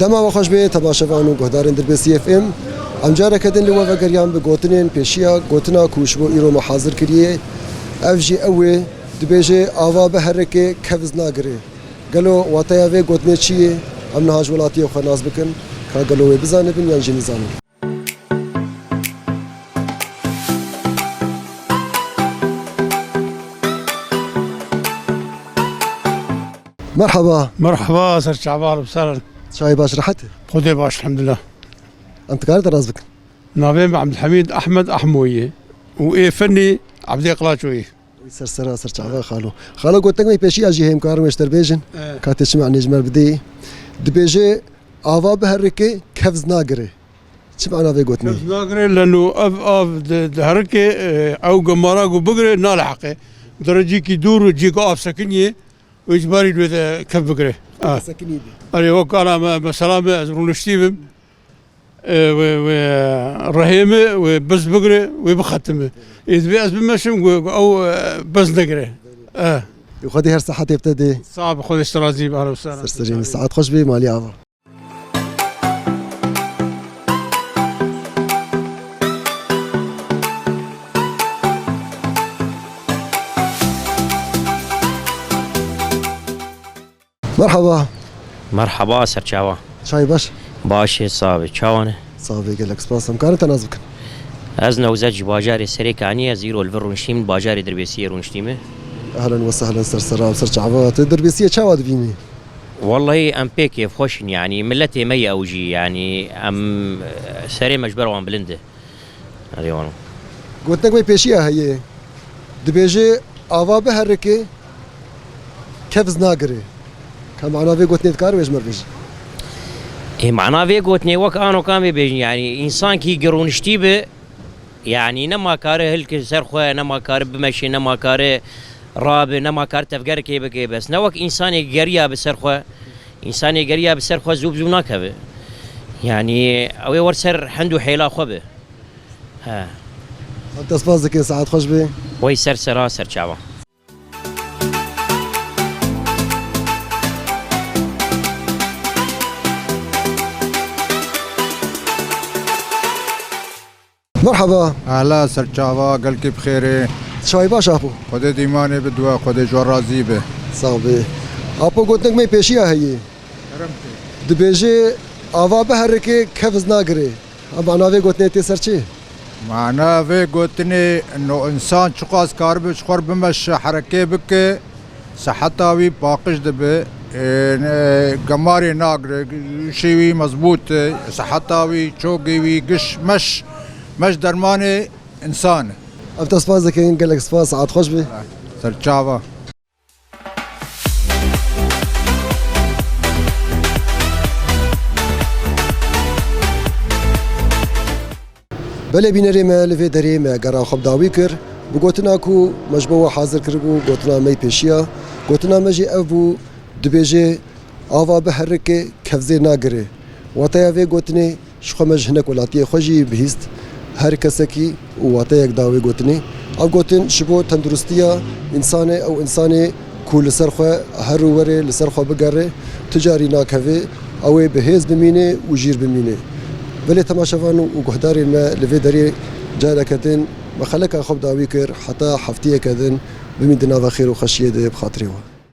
دما وخوش به تماشاوان و گهدارین دربسی اف ام ام جاره کدن لوا وگریان به گوتنین پیشیا گوتنا کوشبو ایرو محاضر کریه افجی اوه دبیجه آوا به حرکه کفز ناگره گلو واتیا و گوتنه چیه ام نهاج ولاتی خو ناز بکن کا گلو بزانه بن یان جنی زانه مرحبا مرحبا سر شعبان بسرن شاي باش راحت خدي باش الحمد لله. انت قاعد راس بك نافين عبد الحميد احمد احمويه وايه فني عبد قلاچوي سر شعبان خالو قلت لك بيشي اجي هم كار مشتر بيجن كاتسمع نجمر بدي دبيجي آوا بهركه كفز ناقري شو معنى في قوتني؟ كفز ناقري لانه اف هركه او قمراق بقري نالحقه درجي كي دور وجيك اف سكنيه ويجباري دوذا كف بقري سكنيه أري وكان مثلا زرونشتيبم ورهيمة وبس بقرة وبختمه إذا بيأس بمشم أو بس نقرة وخدي هر ساعات يبتدي صعب خذ استرازي بأهلا وسهلا سرسرين الساعات خوش بي مالي عبر مرحبا مرحبا سر چاوا شاي باش باشه صابي چاوانه صابي قالك سباس امكانت نازبك از نوزج باجار سريكانيه زيرو الفرونشتيم باجار دربيسيه رونشتيمه اهلا وسهلا سر چاوات دربيسيه چاوات بيني والله ام بيك خوشن يعني ملتي مي اوجي يعني ام سري مجبر وان بلنده ريون قلت لك بيشيا هي دبيجي آوا بهركه كفز ناقري كم معنا في قلت نتكار ويش مربيج إيه معنا في قوتني وك أنا كان بيجي يعني إنسان كي قرونشتي به يعني نما كاره هلك سرخة نما كاره بمشي نما كاره راب نما كاره تفكر كي بس نوك إنسان يقريا بسرخة إنسان يقريا بسرخة زوب كبه يعني أو ورسر حندو حيلا خبه ها أنت صفازك ساعات خوش بي وي سر شعبا مرحبا اهلا سر چاوا قلقي بخيري شاي باش ابو خود ديماني بدوا خود جور راضي به صافي ابو قلت لك ما بيشيا هي دبيجي آوا بهركه كفز ناقري اما في قلت نتي سرچي معنا في قلتني انه انسان شقاس كارب شخور بمش حركه بك صحتاوي باقش دبه قماري ناقر شيوي مزبوط صحتاوي شوقي قش مش درماني انسان افتا سبازك قال لك سباز عاد خوش بي سر چاوا بله بینری ما لفی دری ما گرا خب داوی کر بگوتنا کو مجبور حاضر کربو گوتنا می پیشیا گوتنا مجی ابو دبیجه آوا بهرکه کفزه ناگره واتیا وی گوتنی شخو مجهنک ولاتی خوشی بهست هر کسی واتیا یک داوی گوتنی او گوتن شبو تندرستیا انسان او انسان کول سرخو هر وره لسرخو بگره تجاری ناکوی او بهز بمینه و جیر بمینه ولی تماشاوان و گهداری ما لفی داری جاره کدن مخلک خوب داوی کر حتی هفته کدن بمین دنا و خیر و خشیه ده بخاطری و